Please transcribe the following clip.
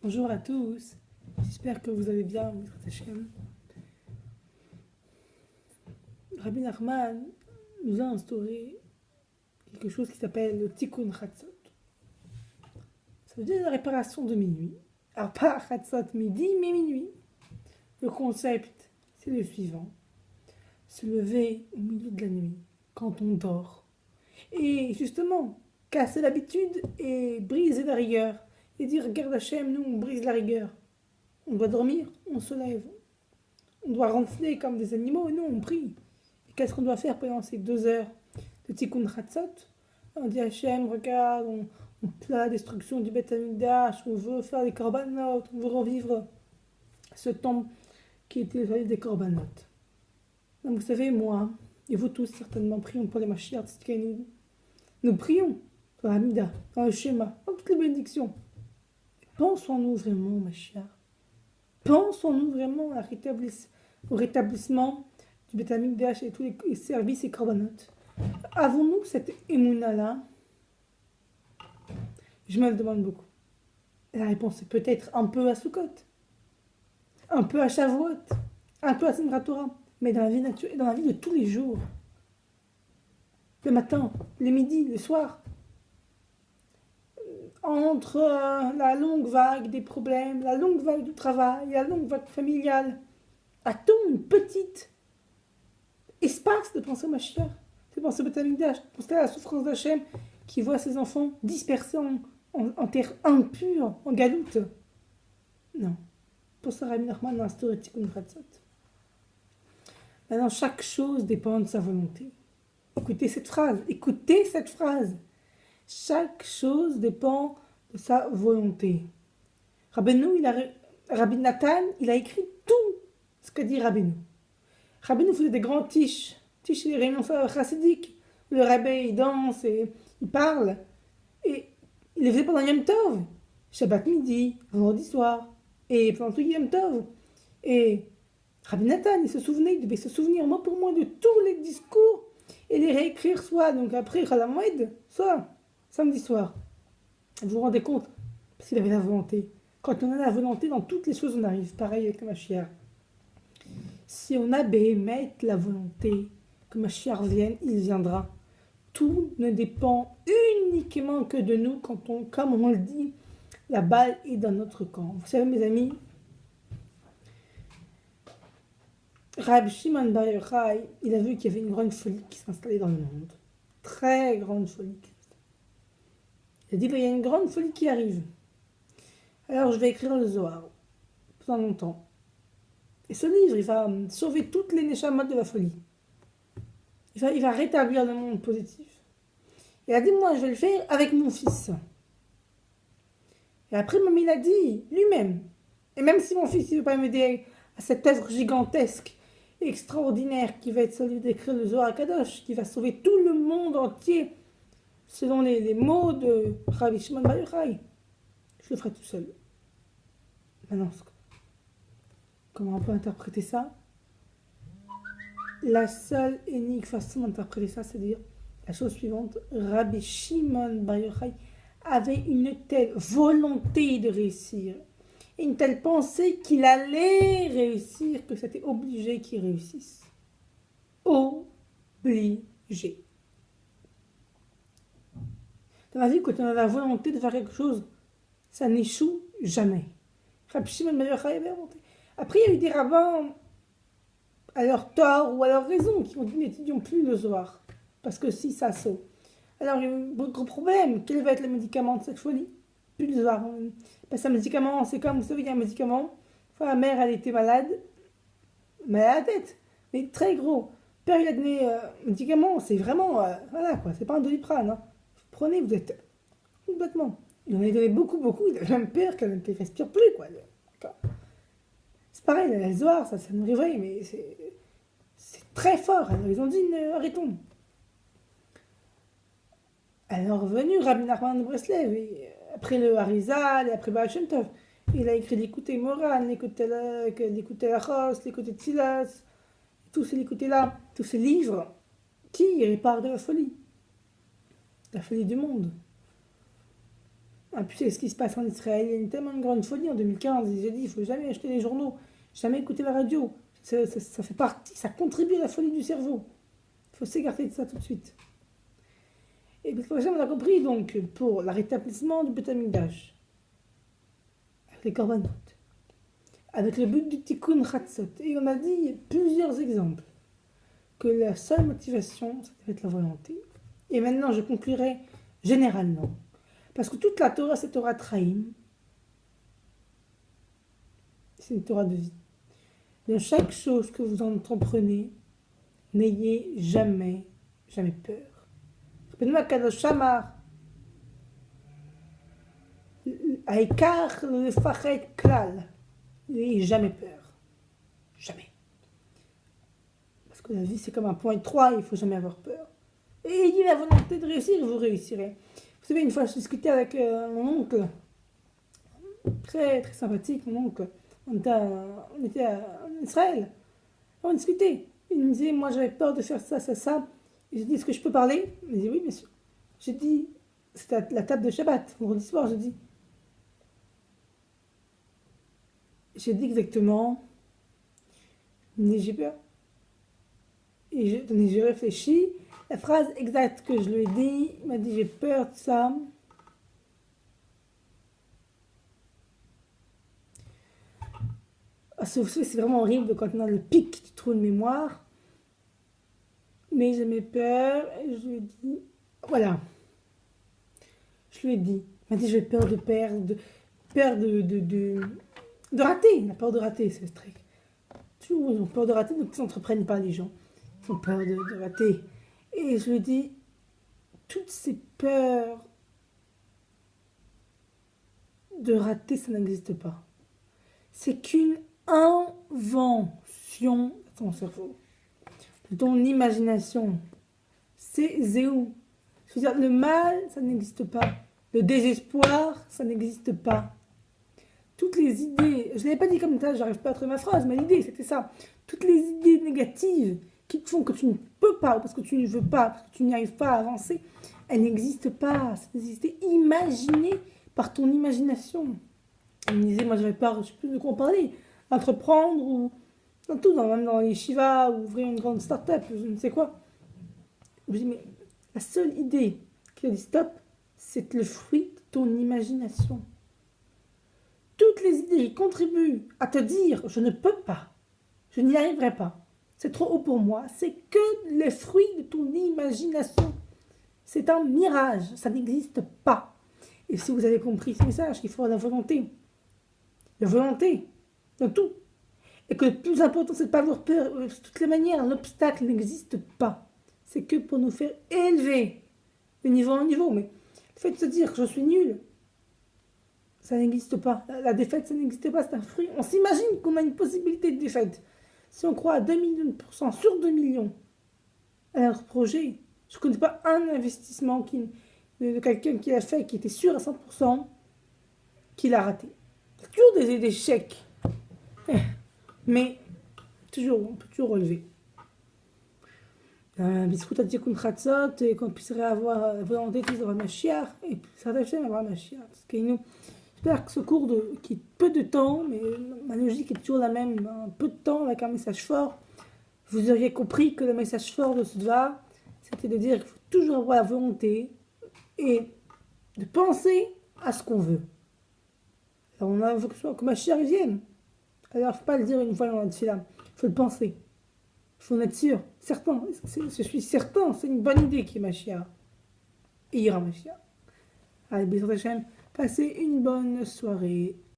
Bonjour à tous, j'espère que vous allez bien, Bezrat Hashem. Rabbi Nachman nous a instauré quelque chose qui s'appelle le Tikkun Chatzot. Ça veut dire la réparation de minuit. Alors pas Chatzot midi, mais minuit. Le concept, c'est le suivant. Se lever au milieu de la nuit, quand on dort. Et justement, casser l'habitude et briser la rigueur. Et dire, regarde Hashem, nous on brise la rigueur. On doit dormir, on se lève. On doit ronfler comme des animaux et nous on prie. Et qu'est-ce qu'on doit faire pendant ces 2 heures de Tikkun Chatzot? On dit Hachem, regarde, on plaint la destruction du Beth Amikdash, on veut faire des korbanot, on veut revivre ce temple qui était le des korbanot. Donc vous savez, moi, et vous tous certainement, prions pour les Mashiach Tzidkenu. Nous prions dans la Mida, dans le schéma, dans toutes les bénédictions. Pensons-nous vraiment, Mashiach? Pensons-nous vraiment au rétablissement du Beth Amikdash et tous les services et korbanot? Avons-nous cette émouna-là? Je me le demande beaucoup. La réponse est peut-être un peu à Sukkot, un peu à Shavuot, un peu à Simchat Torah, mais dans la vie naturelle, dans la vie de tous les jours. Le matin, le midi, le soir. Entre la longue vague des problèmes, la longue vague du travail, la longue vague familiale, a-t-on une petite espace de penser au Mashiach, de penser au Beth Amikdash, de penser à la souffrance d'Hachem qui voit ses enfants dispersés en terre impure, en galoute? Non. Pour ça, Rabbi Nachman a instauré Tikkun Chatzot. Maintenant, chaque chose dépend de sa volonté. Écoutez cette phrase. Chaque chose dépend de sa volonté. Rabbi Nathan, il a écrit tout ce qu'a dit Rabbeinu. Rabbeinu faisait des grands tiches et les réunions chassidiques. Le rabbin, il danse et il parle. Et il les faisait pendant Yom Tov. Shabbat midi, vendredi soir. Et pendant tout Yom Tov. Et Rabbi Nathan, il devait se souvenir mot pour mot de tous les discours et les réécrire soit donc après Chol HaMoed, soit samedi soir. Vous vous rendez compte? Parce qu'il avait la volonté. Quand on a la volonté, dans toutes les choses, on arrive. Pareil avec le Mashiach. Si on a béhémet la volonté que Mashiach vienne, il viendra. Tout ne dépend uniquement que de nous, comme on le dit, la balle est dans notre camp. Vous savez, mes amis, Rabbi Shimon Bar Yochai, il a vu qu'il y avait une grande folie qui s'installait dans le monde. Très grande folie. Il a dit, il y a une grande folie qui arrive. Alors je vais écrire le Zohar pendant longtemps. Et ce livre, il va sauver toutes les neshamot de la folie. Il va rétablir le monde positif. Il a dit, moi, je vais le faire avec mon fils. Et après, il a dit, lui-même, et même si mon fils ne veut pas m'aider à cette œuvre gigantesque, extraordinaire, qui va être celui d'écrire le Zohar Kadosh, qui va sauver tout le monde entier, selon les mots de Rabbi Shimon Bar Yochai, je le ferai tout seul. Maintenant, comment on peut interpréter ça? La seule et unique façon d'interpréter ça, c'est de dire la chose suivante. Rabbi Shimon Bar Yochai avait une telle volonté de réussir, et une telle pensée qu'il allait réussir, que c'était obligé qu'il réussisse. Obligé. Dans la vie, quand on a la volonté de faire quelque chose, ça n'échoue jamais. Rabbi Shimon Bar Yochai avait la volonté. Après, il y a eu des rabbins, à leur tort ou à leur raison, qui ont dit n'étudions plus le Zohar, parce que si ça saute. Alors, il y a eu beaucoup de problèmes. Quel va être le médicament de cette folie? Plus le Zohar. Parce qu'un médicament, c'est comme, vous savez, il y a un médicament. Enfin, la mère, elle était malade à la tête, mais très gros. Le père, il a donné un médicament, c'est vraiment, voilà quoi, c'est pas un Doliprane. Hein. Vous prenez, vous êtes complètement. Il en a donné beaucoup, il a même peur qu'elle ne respire plus, quoi. C'est pareil, le Zohar, ça nous réveille, mais c'est très fort. Alors, ils ont dit, arrêtons. Alors, venu Rabbi Nachman de Breslev, et après le Harizal, et après Baal Shem Tov, il a écrit l'écouté Moran, l'écouté Lachos, l'écouté Tzilas, tous ces livres qui réparent de la folie du monde. Ah, puis c'est ce qui se passe en Israël. Il y a tellement une grande folie en 2015. J'ai dit, il faut jamais acheter les journaux, jamais écouter la radio. Ça fait partie, ça contribue à la folie du cerveau. Il faut s'écarter de ça tout de suite. Et puis, on a compris, donc, pour le rétablissement du Beth Amikdash, avec les korbanot, avec le but du tikkun chatzot. Et on a dit plusieurs exemples que la seule motivation, ça devait être la volonté. Et maintenant, je conclurai généralement. Parce que toute la Torah, c'est Torah Traim. C'est une Torah de vie. Dans chaque chose que vous entreprenez, n'ayez jamais peur. Benoît Kadosh Shamar, Aïkar le Fachet Klal, n'ayez jamais peur. Jamais. Parce que la vie, c'est comme un point étroit, il ne faut jamais avoir peur. Et ayez la volonté de réussir, vous réussirez. Vous savez, une fois, je discutais avec mon oncle, très très sympathique, mon oncle. On était en Israël. On discutait. Il me disait, moi j'avais peur de faire ça, ça, ça. Et j'ai dit, est-ce que je peux parler? Il me dit, oui, bien sûr. J'ai dit, c'était la table de Shabbat, vendredi soir, j'ai dit exactement, j'ai peur. Et j'ai réfléchi. La phrase exacte que je lui ai dit, il m'a dit, j'ai peur de ça. C'est vraiment horrible quand on a le pic du trou de mémoire. Mais j'avais peur et je lui ai dit, voilà. Je lui ai dit, il m'a dit, j'ai peur de perdre, de rater. La peur de rater, c'est très... Toujours, ils ont peur de rater, donc ils n'entreprennent pas les gens. Ils ont peur de rater. Et je lui ai dit, toutes ces peurs de rater, ça n'existe pas. C'est qu'une invention de ton cerveau, de ton imagination. C'est zéou. Je veux dire, le mal, ça n'existe pas. Le désespoir, ça n'existe pas. Toutes les idées, je ne l'avais pas dit comme ça, j'arrive pas à trouver ma phrase, mais l'idée, c'était ça. Toutes les idées négatives qui te font que tu ne peux pas, ou parce que tu ne veux pas, parce que tu n'y arrives pas à avancer, elles n'existent pas. C'est imaginé par ton imagination. Il me disait, moi j'avais peur, je ne sais plus de quoi on parlait, entreprendre, ou dans tout, même dans les shivas, ou ouvrir une grande start-up, je ne sais quoi. Je dis, mais la seule idée qui a dit stop, c'est le fruit de ton imagination. Toutes les idées qui contribuent à te dire, je ne peux pas, je n'y arriverai pas, c'est trop haut pour moi, c'est que les fruits de ton imagination. C'est un mirage, ça n'existe pas. Et si vous avez compris ce message, il faut la volonté. La volonté, dans tout. Et que le plus important, c'est de ne pas avoir peur. De toutes les manières, l'obstacle n'existe pas. C'est que pour nous faire élever de niveau en niveau. Mais le fait de se dire que je suis nul, ça n'existe pas. La défaite, ça n'existe pas, c'est un fruit. On s'imagine qu'on a une possibilité de défaite. Si on croit à 2 millions de % sur 2 millions à leur projet, je ne connais pas un investissement de quelqu'un qui l'a fait, qui était sûr à 100% qu'il a raté. Il y a toujours des échecs. Mais on peut toujours relever. Biscout à Tikkun Chatzot, et qu'on puisse avoir la volonté de avoir Mashiach, et s'attacher à avoir Mashiach. J'espère que ce cours qui est peu de temps, mais ma logique est toujours la même, un peu de temps avec un message fort, vous auriez compris que le message fort de ce Dvar, c'était de dire qu'il faut toujours avoir la volonté et de penser à ce qu'on veut. Alors on a vocation que Mashiach vienne. Alors il ne faut pas le dire une fois dans la tefila, il faut le penser. Il faut en être sûr, certain. Je suis certain, c'est une bonne idée qui est Mashiach. Et il y aura Mashiach. Allez, bisous Hachem, passez une bonne soirée.